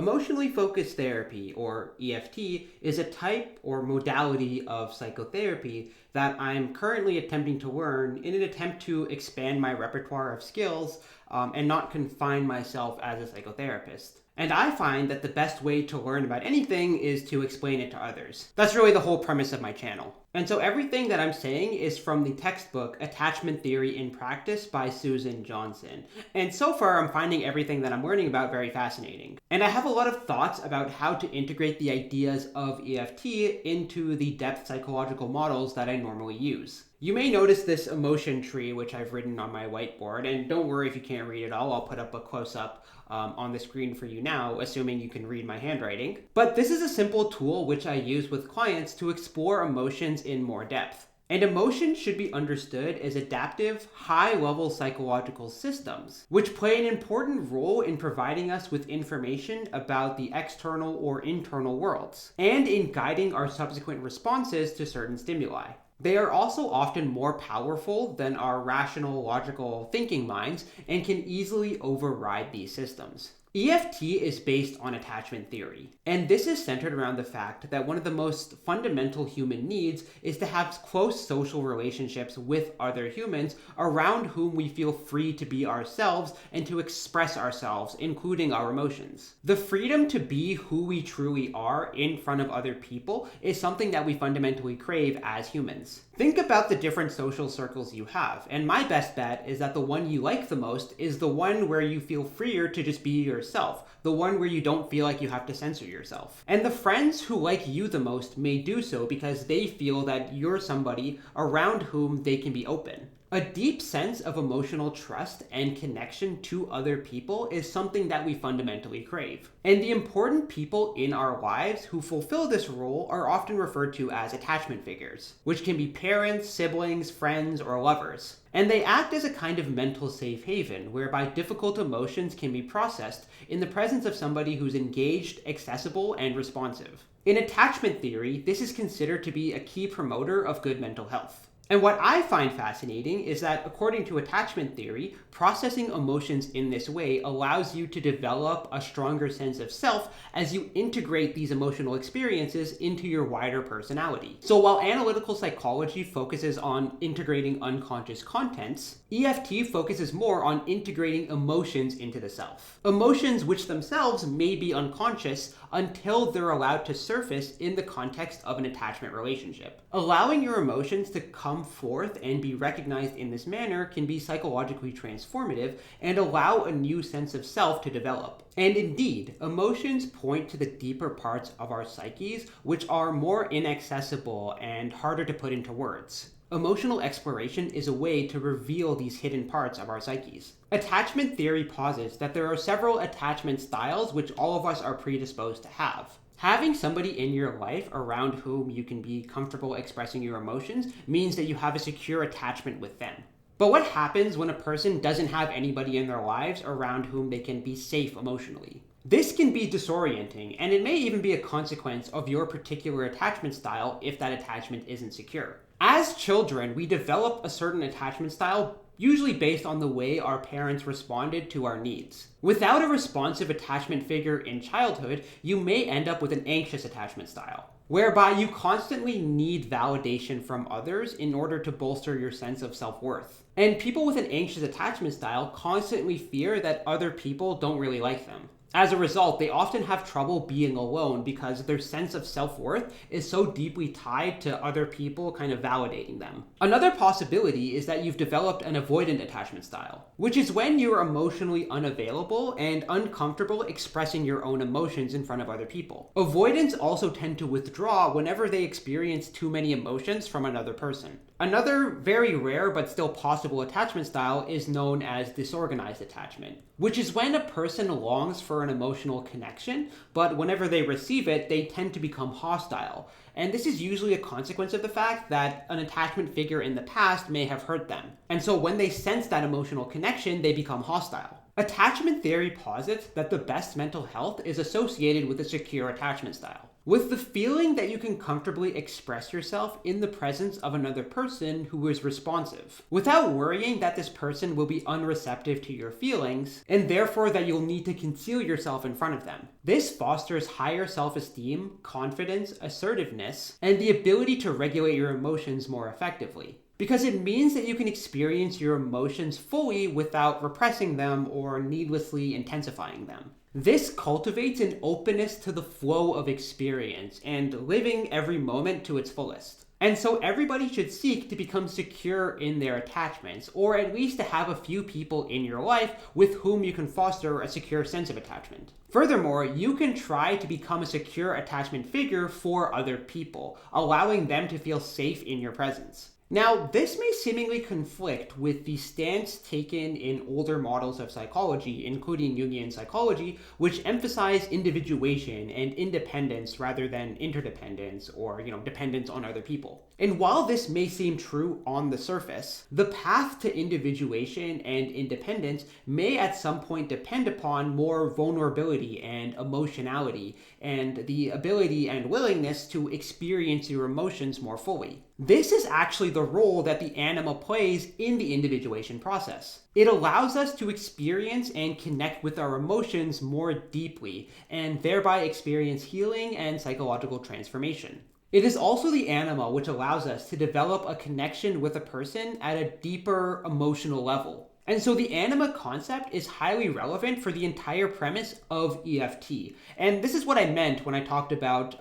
Emotionally focused therapy, or EFT, is a type or modality of psychotherapy that I'm currently attempting to learn in an attempt to expand my repertoire of skills and not confine myself as a psychotherapist. And I find that the best way to learn about anything is to explain it to others. That's really the whole premise of my channel. And so everything that I'm saying is from the textbook Attachment Theory in Practice by Susan Johnson. And so far I'm finding everything that I'm learning about very fascinating. And I have a lot of thoughts about how to integrate the ideas of EFT into the depth psychological models that I normally use. You may notice this emotion tree, which I've written on my whiteboard, and don't worry if you can't read it all, I'll put up a close-up on the screen for you now, assuming you can read my handwriting. But this is a simple tool which I use with clients to explore emotions in more depth. And emotions should be understood as adaptive, high-level psychological systems, which play an important role in providing us with information about the external or internal worlds, and in guiding our subsequent responses to certain stimuli. They are also often more powerful than our rational, logical thinking minds and can easily override these systems. EFT is based on attachment theory, and this is centered around the fact that one of the most fundamental human needs is to have close social relationships with other humans around whom we feel free to be ourselves and to express ourselves, including our emotions. The freedom to be who we truly are in front of other people is something that we fundamentally crave as humans. Think about the different social circles you have, and my best bet is that the one you like the most is the one where you feel freer to just be yourself, the one where you don't feel like you have to censor yourself. And the friends who like you the most may do so because they feel that you're somebody around whom they can be open. A deep sense of emotional trust and connection to other people is something that we fundamentally crave. And the important people in our lives who fulfill this role are often referred to as attachment figures, which can be parents, siblings, friends, or lovers. And they act as a kind of mental safe haven, whereby difficult emotions can be processed in the presence of somebody who's engaged, accessible, and responsive. In attachment theory, this is considered to be a key promoter of good mental health. And what I find fascinating is that, according to attachment theory, processing emotions in this way allows you to develop a stronger sense of self as you integrate these emotional experiences into your wider personality. So while analytical psychology focuses on integrating unconscious contents, EFT focuses more on integrating emotions into the self. Emotions which themselves may be unconscious until they're allowed to surface in the context of an attachment relationship. Allowing your emotions to come forth and be recognized in this manner can be psychologically transformative and allow a new sense of self to develop. And indeed, emotions point to the deeper parts of our psyches, which are more inaccessible and harder to put into words. Emotional exploration is a way to reveal these hidden parts of our psyches. Attachment theory posits that there are several attachment styles which all of us are predisposed to have. Having somebody in your life around whom you can be comfortable expressing your emotions means that you have a secure attachment with them. But what happens when a person doesn't have anybody in their lives around whom they can be safe emotionally? This can be disorienting, and it may even be a consequence of your particular attachment style if that attachment isn't secure. As children, we develop a certain attachment style, usually based on the way our parents responded to our needs. Without a responsive attachment figure in childhood, you may end up with an anxious attachment style, whereby you constantly need validation from others in order to bolster your sense of self-worth. And people with an anxious attachment style constantly fear that other people don't really like them. As a result, they often have trouble being alone because their sense of self-worth is so deeply tied to other people kind of validating them. Another possibility is that you've developed an avoidant attachment style, which is when you're emotionally unavailable and uncomfortable expressing your own emotions in front of other people. Avoidants also tend to withdraw whenever they experience too many emotions from another person. Another very rare but still possible attachment style is known as disorganized attachment, which is when a person longs for an emotional connection, but whenever they receive it, they tend to become hostile. And this is usually a consequence of the fact that an attachment figure in the past may have hurt them. And so when they sense that emotional connection, they become hostile. Attachment theory posits that the best mental health is associated with a secure attachment style. with the feeling that you can comfortably express yourself in the presence of another person who is responsive, without worrying that this person will be unreceptive to your feelings, and therefore that you'll need to conceal yourself in front of them. This fosters higher self-esteem, confidence, assertiveness, and the ability to regulate your emotions more effectively. Because it means that you can experience your emotions fully without repressing them or needlessly intensifying them. This cultivates an openness to the flow of experience and living every moment to its fullest. And so everybody should seek to become secure in their attachments, or at least to have a few people in your life with whom you can foster a secure sense of attachment. Furthermore, you can try to become a secure attachment figure for other people, allowing them to feel safe in your presence. Now, this may seemingly conflict with the stance taken in older models of psychology, including Jungian psychology, which emphasize individuation and independence rather than interdependence or, dependence on other people. And while this may seem true on the surface, the path to individuation and independence may at some point depend upon more vulnerability and emotionality and the ability and willingness to experience your emotions more fully. This is actually the role that the anima plays in the individuation process. It allows us to experience and connect with our emotions more deeply, and thereby experience healing and psychological transformation. It is also the anima which allows us to develop a connection with a person at a deeper emotional level. And so the anima concept is highly relevant for the entire premise of EFT. And this is what I meant when I talked about,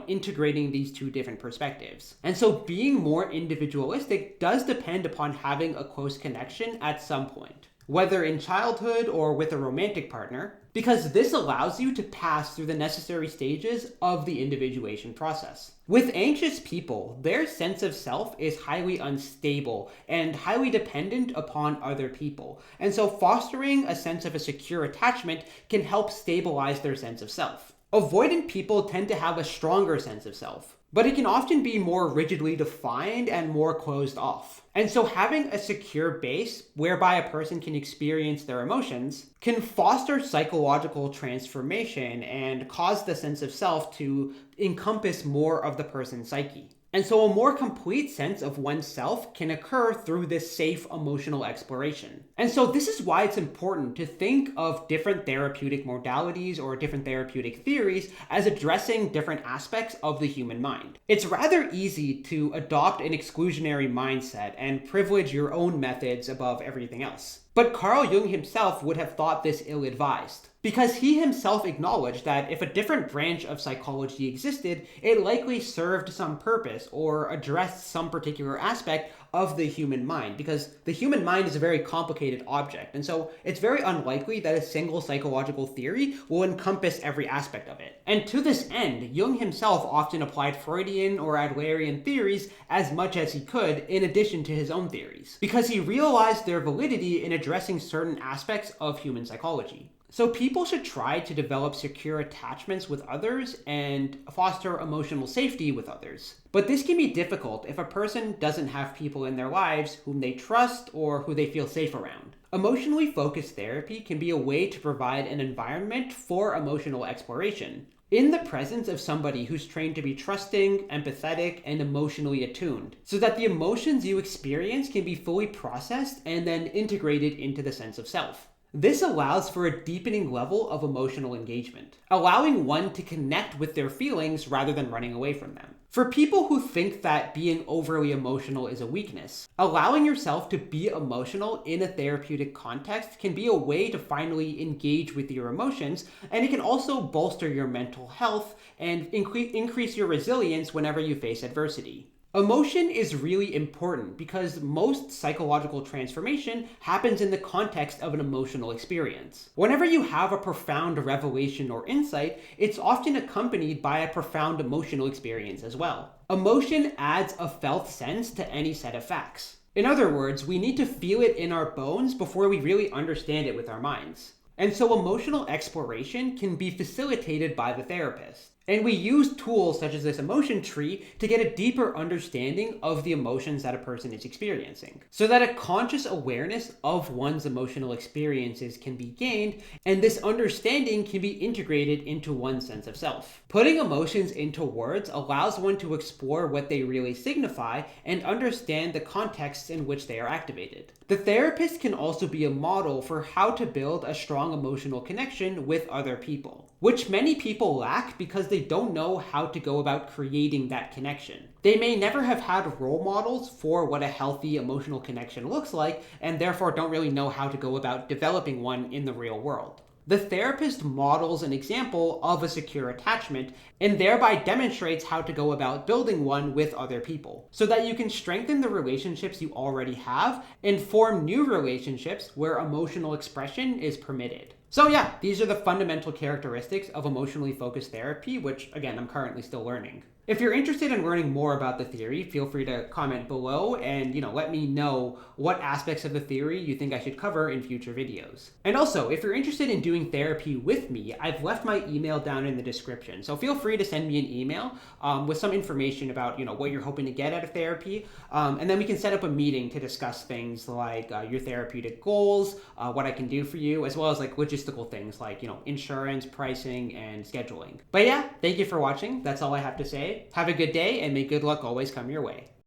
integrating these two different perspectives. And so being more individualistic does depend upon having a close connection at some point, whether in childhood or with a romantic partner, because this allows you to pass through the necessary stages of the individuation process. With anxious people, their sense of self is highly unstable and highly dependent upon other people. And so fostering a sense of a secure attachment can help stabilize their sense of self. Avoidant people tend to have a stronger sense of self, but it can often be more rigidly defined and more closed off. And so having a secure base whereby a person can experience their emotions can foster psychological transformation and cause the sense of self to encompass more of the person's psyche. And so a more complete sense of oneself can occur through this safe emotional exploration. And so this is why it's important to think of different therapeutic modalities or different therapeutic theories as addressing different aspects of the human mind. It's rather easy to adopt an exclusionary mindset and privilege your own methods above everything else. But Carl Jung himself would have thought this ill-advised, because he himself acknowledged that if a different branch of psychology existed, it likely served some purpose or addressed some particular aspect of the human mind, because the human mind is a very complicated object, and so it's very unlikely that a single psychological theory will encompass every aspect of it. And to this end, Jung himself often applied Freudian or Adlerian theories as much as he could in addition to his own theories, because he realized their validity in addressing certain aspects of human psychology. So people should try to develop secure attachments with others and foster emotional safety with others. But this can be difficult if a person doesn't have people in their lives whom they trust or who they feel safe around. Emotionally focused therapy can be a way to provide an environment for emotional exploration, in the presence of somebody who's trained to be trusting, empathetic, and emotionally attuned, so that the emotions you experience can be fully processed and then integrated into the sense of self. This allows for a deepening level of emotional engagement, allowing one to connect with their feelings rather than running away from them. For people who think that being overly emotional is a weakness, allowing yourself to be emotional in a therapeutic context can be a way to finally engage with your emotions, and it can also bolster your mental health and increase your resilience whenever you face adversity. Emotion is really important because most psychological transformation happens in the context of an emotional experience. Whenever you have a profound revelation or insight, it's often accompanied by a profound emotional experience as well. Emotion adds a felt sense to any set of facts. In other words, we need to feel it in our bones before we really understand it with our minds. And so emotional exploration can be facilitated by the therapist. And we use tools such as this emotion tree to get a deeper understanding of the emotions that a person is experiencing, so that a conscious awareness of one's emotional experiences can be gained, and this understanding can be integrated into one's sense of self. Putting emotions into words allows one to explore what they really signify and understand the contexts in which they are activated. The therapist can also be a model for how to build a strong emotional connection with other people, which many people lack because they don't know how to go about creating that connection. They may never have had role models for what a healthy emotional connection looks like, and therefore don't really know how to go about developing one in the real world. The therapist models an example of a secure attachment and thereby demonstrates how to go about building one with other people, so that you can strengthen the relationships you already have and form new relationships where emotional expression is permitted. So yeah, these are the fundamental characteristics of emotionally focused therapy, which again, I'm currently still learning. If you're interested in learning more about the theory, feel free to comment below and let me know what aspects of the theory you think I should cover in future videos. And also, if you're interested in doing therapy with me, I've left my email down in the description. So feel free to send me an email with some information about what you're hoping to get out of therapy, and then we can set up a meeting to discuss things like your therapeutic goals, what I can do for you, as well as like logistical things like insurance, pricing, and scheduling. But yeah, thank you for watching. That's all I have to say. Have a good day, and may good luck always come your way.